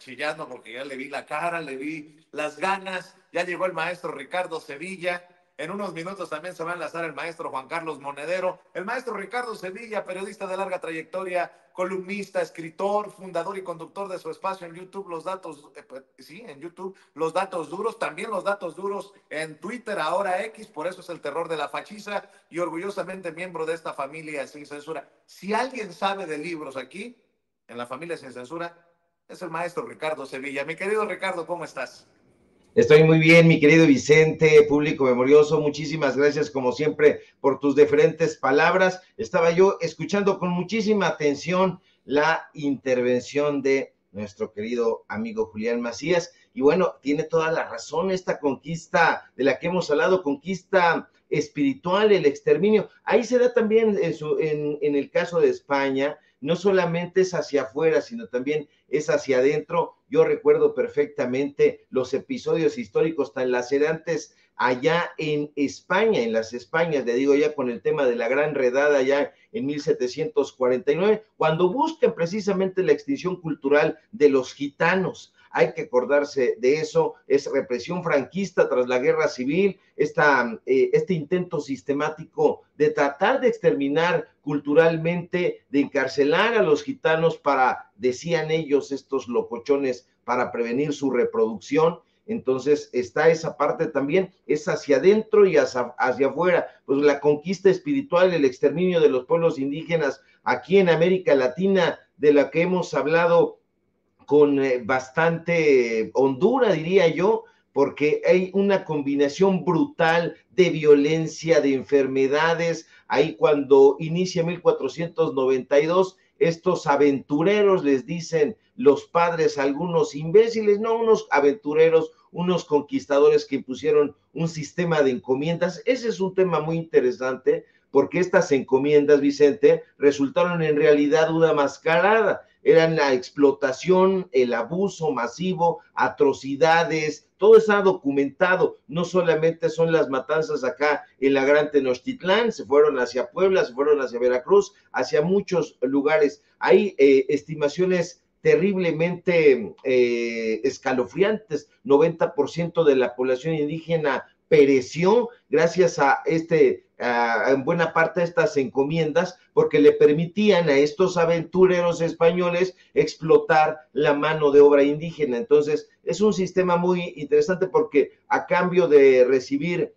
chillando porque ya le vi la cara, le vi las ganas. Ya llegó el maestro Ricardo Sevilla. En unos minutos también se va a enlazar el maestro Juan Carlos Monedero. El maestro Ricardo Sevilla, periodista de larga trayectoria, columnista, escritor, fundador y conductor de su espacio en YouTube, Los Datos, sí, en YouTube, Los Datos Duros, también Los Datos Duros en Twitter, ahora X, por eso es el terror de la fachiza, y orgullosamente miembro de esta familia sin censura. Si alguien sabe de libros aquí, en la familia sin censura, es el maestro Ricardo Sevilla. Mi querido Ricardo, ¿cómo estás? Estoy muy bien, mi querido Vicente, público memorioso. Muchísimas gracias, como siempre, por tus diferentes palabras. Estaba yo escuchando con muchísima atención la intervención de nuestro querido amigo Julián Macías. Y bueno, tiene toda la razón, esta conquista de la que hemos hablado, conquista espiritual, el exterminio. Ahí se da también en el caso de España. No solamente es hacia afuera, sino también es hacia adentro. Yo recuerdo perfectamente los episodios históricos tan lacerantes allá en España, en las Españas, le digo ya con el tema de la gran redada allá en 1749, cuando buscan precisamente la extinción cultural de los gitanos. Hay que acordarse de eso, es represión franquista tras la guerra civil, este intento sistemático de tratar de exterminar culturalmente, de encarcelar a los gitanos para, decían ellos, estos locochones, para prevenir su reproducción. Entonces está esa parte también, es hacia adentro y hacia afuera, pues la conquista espiritual, el exterminio de los pueblos indígenas aquí en América Latina, de la que hemos hablado con bastante hondura, diría yo, porque hay una combinación brutal de violencia, de enfermedades. Ahí cuando inicia 1492, estos aventureros les dicen los padres, algunos imbéciles, no, unos aventureros, unos conquistadores que impusieron un sistema de encomiendas. Ese es un tema muy interesante, porque estas encomiendas, Vicente, resultaron en realidad una mascarada. Eran la explotación, el abuso masivo, atrocidades, todo está documentado. No solamente son las matanzas acá en la Gran Tenochtitlán, se fueron hacia Puebla, se fueron hacia Veracruz, hacia muchos lugares. Hay estimaciones terriblemente escalofriantes. 90% de la población indígena pereció gracias a en buena parte de estas encomiendas, porque le permitían a estos aventureros españoles explotar la mano de obra indígena. Entonces es un sistema muy interesante, porque a cambio de recibir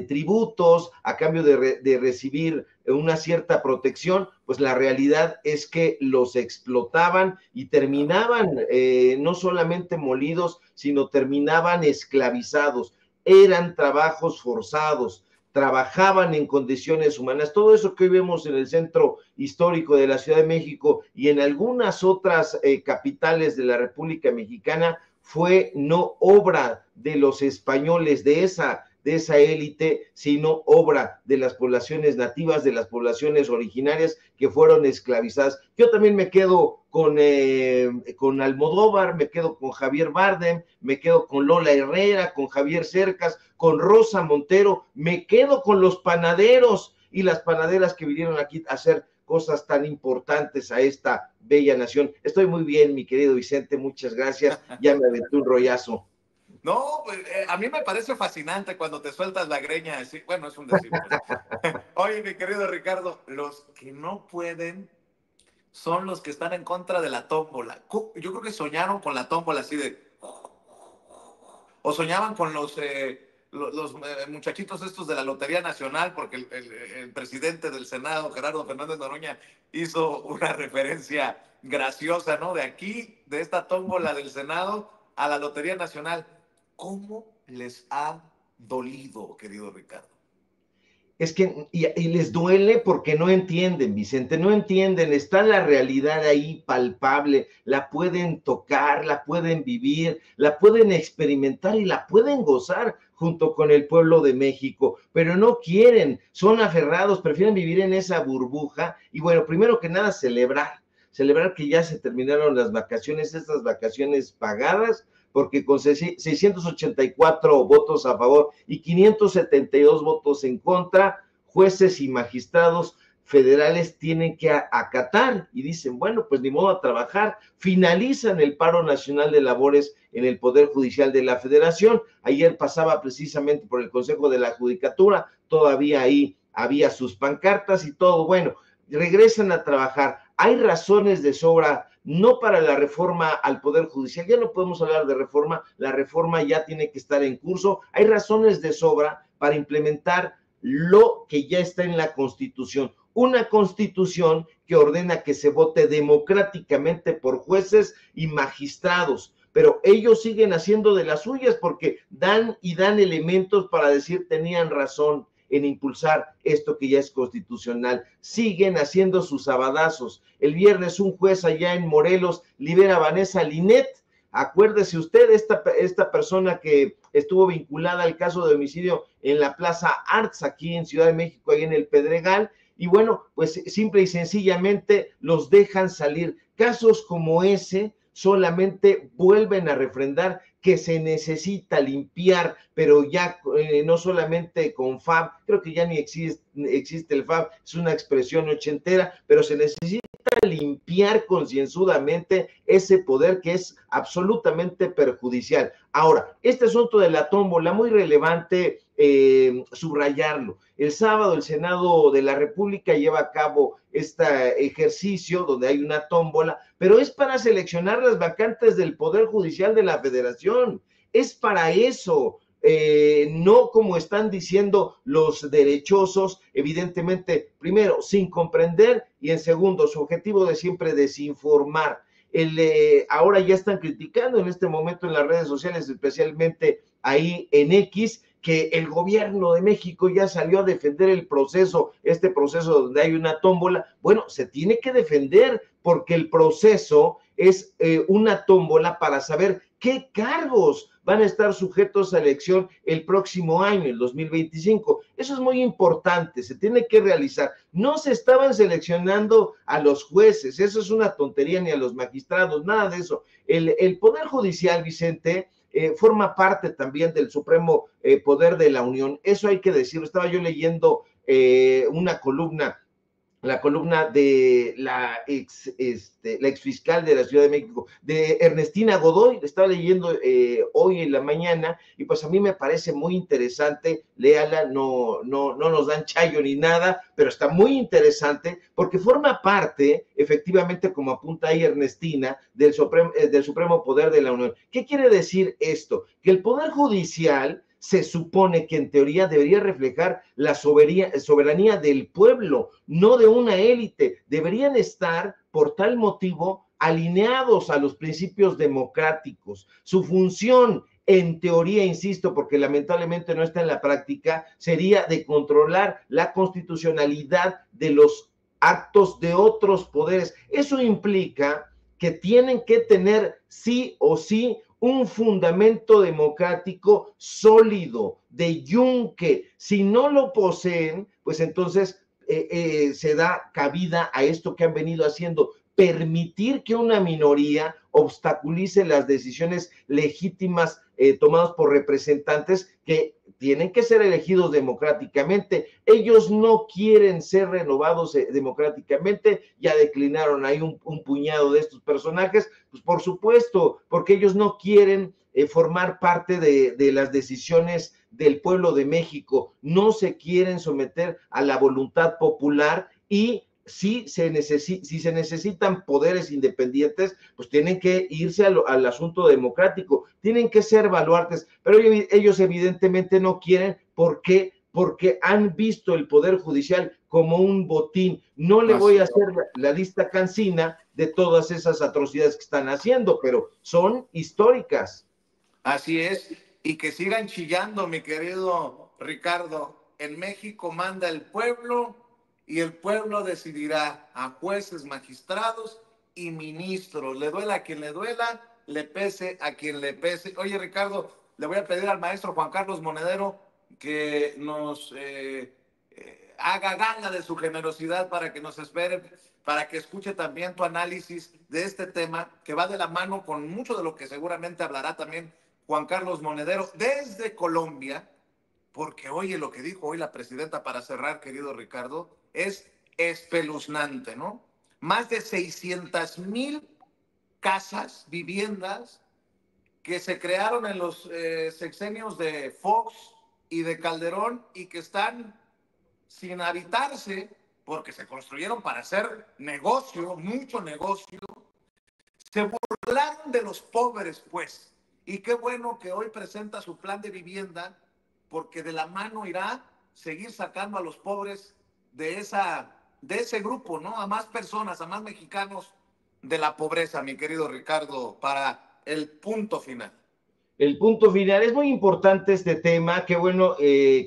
tributos, a cambio de recibir una cierta protección, pues la realidad es que los explotaban y terminaban no solamente molidos, sino terminaban esclavizados. Eran trabajos forzados, trabajaban en condiciones humanas. Todo eso que hoy vemos en el centro histórico de la Ciudad de México y en algunas otras capitales de la República Mexicana fue no obra de los españoles, de esa élite, sino obra de las poblaciones nativas, de las poblaciones originarias que fueron esclavizadas. Yo también me quedo con Almodóvar, me quedo con Javier Bardem, me quedo con Lola Herrera, con Javier Cercas, con Rosa Montero, me quedo con los panaderos y las panaderas que vinieron aquí a hacer cosas tan importantes a esta bella nación. Estoy muy bien, mi querido Vicente, muchas gracias, ya me aventé un rollazo. No, pues, a mí me parece fascinante cuando te sueltas la greña. Así. Bueno, es un decir. Pues. Oye, mi querido Ricardo, los que no pueden son los que están en contra de la tómbola. Yo creo que soñaron con la tómbola así de... O soñaban con los muchachitos estos de la Lotería Nacional, porque el presidente del Senado, Gerardo Fernández Noroña, hizo una referencia graciosa, ¿no? De aquí, de esta tómbola del Senado a la Lotería Nacional. ¿Cómo les ha dolido, querido Ricardo? Es que, y les duele porque no entienden, Vicente, no entienden, está la realidad ahí palpable, la pueden tocar, la pueden vivir, la pueden experimentar y la pueden gozar junto con el pueblo de México, pero no quieren, son aferrados, prefieren vivir en esa burbuja. Y bueno, primero que nada, celebrar que ya se terminaron las vacaciones, estas vacaciones pagadas, porque con 684 votos a favor y 572 votos en contra, jueces y magistrados federales tienen que acatar y dicen, bueno, pues ni modo a trabajar. Finalizan el paro nacional de labores en el Poder Judicial de la Federación. Ayer pasaba precisamente por el Consejo de la Judicatura, todavía ahí había sus pancartas y todo. Bueno, regresan a trabajar. Hay razones de sobra, no para la reforma al Poder Judicial, ya no podemos hablar de reforma, la reforma ya tiene que estar en curso. Hay razones de sobra para implementar lo que ya está en la Constitución, una Constitución que ordena que se vote democráticamente por jueces y magistrados, pero ellos siguen haciendo de las suyas porque dan y dan elementos para decir tenían razón en impulsar esto que ya es constitucional. Siguen haciendo sus sabadazos. El viernes un juez allá en Morelos libera a Vanessa Linet. Acuérdese usted, esta persona que estuvo vinculada al caso de homicidio en la Plaza Arts, aquí en Ciudad de México, ahí en el Pedregal, y bueno, pues simple y sencillamente los dejan salir. Casos como ese solamente vuelven a refrendar que se necesita limpiar, pero ya no solamente con FAB, creo que ya ni existe el FAB, es una expresión ochentera, pero se necesita limpiar concienzudamente ese poder que es absolutamente perjudicial. Ahora, este asunto de la tómbola, muy relevante subrayarlo. El sábado el Senado de la República lleva a cabo este ejercicio donde hay una tómbola, pero es para seleccionar las vacantes del Poder Judicial de la Federación. Es para eso. No como están diciendo los derechosos, evidentemente, primero, sin comprender, y en segundo, su objetivo de siempre desinformar. Ahora ya están criticando en este momento en las redes sociales, especialmente ahí en X, que el gobierno de México ya salió a defender el proceso, este proceso donde hay una tómbola. Bueno, se tiene que defender porque el proceso es una tómbola para saber qué cargos van a estar sujetos a elección el próximo año, el 2025. Eso es muy importante, se tiene que realizar. No se estaban seleccionando a los jueces, eso es una tontería, ni a los magistrados, nada de eso. El Poder Judicial, Vicente, forma parte también del Supremo Poder de la Unión. Eso hay que decirlo. Estaba yo leyendo una columna, la columna de la ex fiscal de la Ciudad de México, de Ernestina Godoy, estaba leyendo hoy en la mañana, y pues a mí me parece muy interesante, léala, no nos dan chayo ni nada, pero está muy interesante, porque forma parte, efectivamente, como apunta ahí Ernestina, del Supremo Poder de la Unión. ¿Qué quiere decir esto? Que el Poder Judicial se supone que en teoría debería reflejar la soberanía del pueblo, no de una élite. Deberían estar, por tal motivo, alineados a los principios democráticos. Su función, en teoría, insisto, porque lamentablemente no está en la práctica, sería de controlar la constitucionalidad de los actos de otros poderes. Eso implica que tienen que tener sí o sí un fundamento democrático sólido, de yunque. Si no lo poseen, pues entonces se da cabida a esto que han venido haciendo, permitir que una minoría obstaculice las decisiones legítimas tomadas por representantes que tienen que ser elegidos democráticamente. Ellos no quieren ser renovados democráticamente, ya declinaron ahí un puñado de estos personajes, pues por supuesto, porque ellos no quieren formar parte de las decisiones del pueblo de México, no se quieren someter a la voluntad popular, y si se necesitan poderes independientes, pues tienen que irse al asunto democrático, tienen que ser baluartes, pero ellos evidentemente no quieren. ¿Por qué? Porque han visto el Poder Judicial como un botín. No le voy a hacer la lista cansina de todas esas atrocidades que están haciendo, pero son históricas. Así es, y que sigan chillando, mi querido Ricardo. En México manda el pueblo y el pueblo decidirá a jueces, magistrados y ministros. Le duela a quien le duela, le pese a quien le pese. Oye, Ricardo, le voy a pedir al maestro Juan Carlos Monedero que nos haga gala de su generosidad para que nos espere, para que escuche también tu análisis de este tema, que va de la mano con mucho de lo que seguramente hablará también Juan Carlos Monedero desde Colombia, porque oye, lo que dijo hoy la presidenta, para cerrar, querido Ricardo, es espeluznante, ¿no? Más de 600,000 casas, viviendas que se crearon en los sexenios de Fox y de Calderón y que están sin habitarse porque se construyeron para hacer negocio, mucho negocio. Se burlaron de los pobres, pues. Y qué bueno que hoy presenta su plan de vivienda, porque de la mano irá seguir sacando a los pobres de ese grupo, ¿no? A más personas, a más mexicanos de la pobreza, mi querido Ricardo, para el punto final. El punto final. Es muy importante este tema. Qué bueno,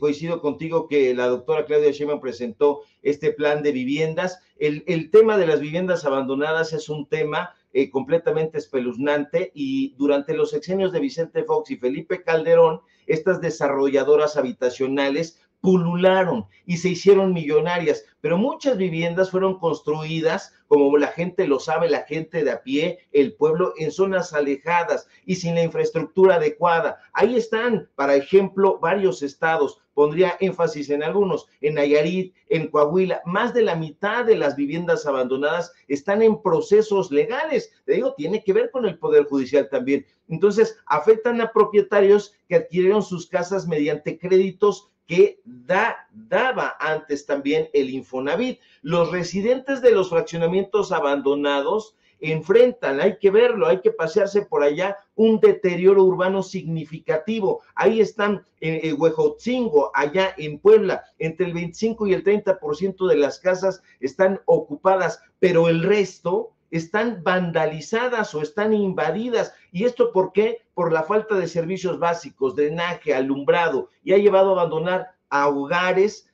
coincido contigo que la doctora Claudia Sheinbaum presentó este plan de viviendas. El tema de las viviendas abandonadas es un tema completamente espeluznante y durante los sexenios de Vicente Fox y Felipe Calderón, estas desarrolladoras habitacionales pulularon y se hicieron millonarias, pero muchas viviendas fueron construidas, como la gente lo sabe, la gente de a pie, el pueblo, en zonas alejadas y sin la infraestructura adecuada. Ahí están, para ejemplo, varios estados, pondría énfasis en algunos, en Nayarit, en Coahuila, más de la mitad de las viviendas abandonadas están en procesos legales. Te digo, tiene que ver con el Poder Judicial también. Entonces, afectan a propietarios que adquirieron sus casas mediante créditos que daba antes también el Infonavit. Los residentes de los fraccionamientos abandonados enfrentan, hay que verlo, hay que pasearse por allá, un deterioro urbano significativo. Ahí están en Huejotzingo, allá en Puebla, entre el 25 y el 30% de las casas están ocupadas, pero el resto están vandalizadas o están invadidas. ¿Y esto por qué? Por la falta de servicios básicos, drenaje, alumbrado, y ha llevado a abandonar a hogares,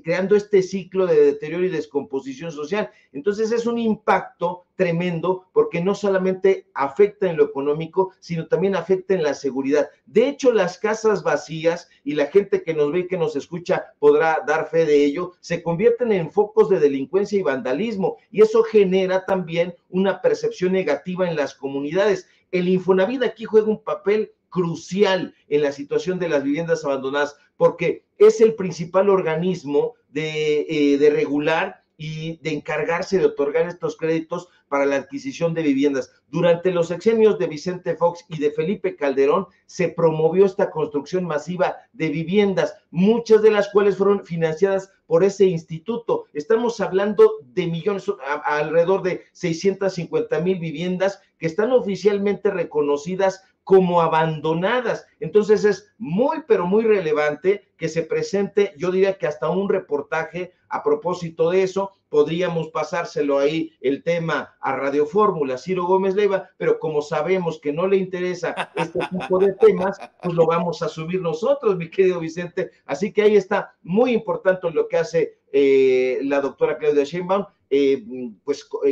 creando este ciclo de deterioro y descomposición social. Entonces es un impacto tremendo porque no solamente afecta en lo económico, sino también afecta en la seguridad. De hecho, las casas vacías, y la gente que nos ve y que nos escucha podrá dar fe de ello, se convierten en focos de delincuencia y vandalismo, y eso genera también una percepción negativa en las comunidades. El Infonavit aquí juega un papel crucial en la situación de las viviendas abandonadas, porque es el principal organismo de regular y de encargarse de otorgar estos créditos para la adquisición de viviendas. Durante los sexenios de Vicente Fox y de Felipe Calderón se promovió esta construcción masiva de viviendas, muchas de las cuales fueron financiadas por ese instituto. Estamos hablando de millones, alrededor de 650,000 viviendas que están oficialmente reconocidas como abandonadas. Entonces es muy, pero muy relevante que se presente, yo diría que hasta un reportaje a propósito de eso. Podríamos pasárselo ahí el tema a Radio Fórmula, Ciro Gómez Leiva, pero como sabemos que no le interesa este tipo de temas, pues lo vamos a subir nosotros, mi querido Vicente. Así que ahí está, muy importante lo que hace la doctora Claudia Sheinbaum,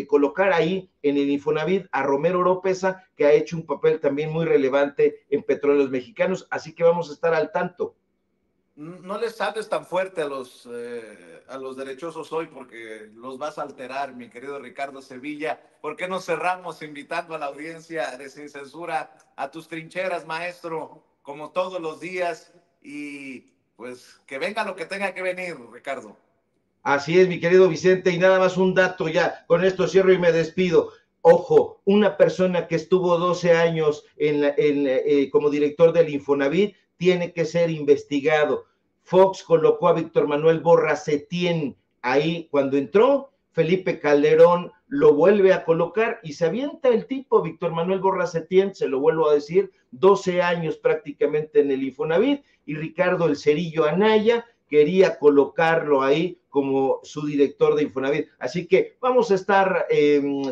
colocar ahí en el Infonavit a Romero Oropesa, que ha hecho un papel también muy relevante en Petróleos Mexicanos, así que vamos a estar al tanto. No les hables tan fuerte a los derechosos hoy porque los vas a alterar, mi querido Ricardo Sevilla. ¿Por qué no cerramos invitando a la audiencia de Sin Censura a tus trincheras, maestro, como todos los días? Y pues que venga lo que tenga que venir, Ricardo. Así es, mi querido Vicente, y nada más un dato ya, con esto cierro y me despido. Ojo, una persona que estuvo 12 años como director del Infonavit tiene que ser investigado. Fox colocó a Víctor Manuel Borra Setién ahí cuando entró, Felipe Calderón lo vuelve a colocar y se avienta el tipo, Víctor Manuel Borra Setién, se lo vuelvo a decir, 12 años prácticamente en el Infonavit, y Ricardo El Cerillo Anaya quería colocarlo ahí como su director de Infonavit. Así que vamos a estar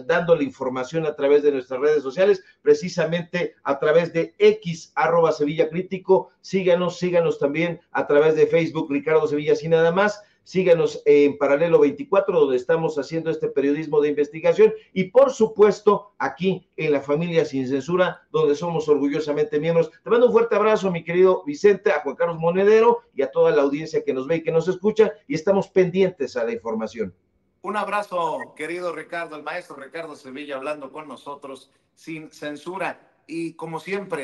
dando la información a través de nuestras redes sociales, precisamente a través de X, @Sevilla Crítico. Síganos también a través de Facebook, Ricardo Sevilla, así nada más. Síganos en Paralelo 24, donde estamos haciendo este periodismo de investigación, y por supuesto aquí en La Familia Sin Censura, donde somos orgullosamente miembros. Te mando un fuerte abrazo, mi querido Vicente, a Juan Carlos Monedero y a toda la audiencia que nos ve y que nos escucha, y estamos pendientes a la información. Un abrazo, querido Ricardo, el maestro Ricardo Sevilla, hablando con nosotros sin censura. Y como siempre,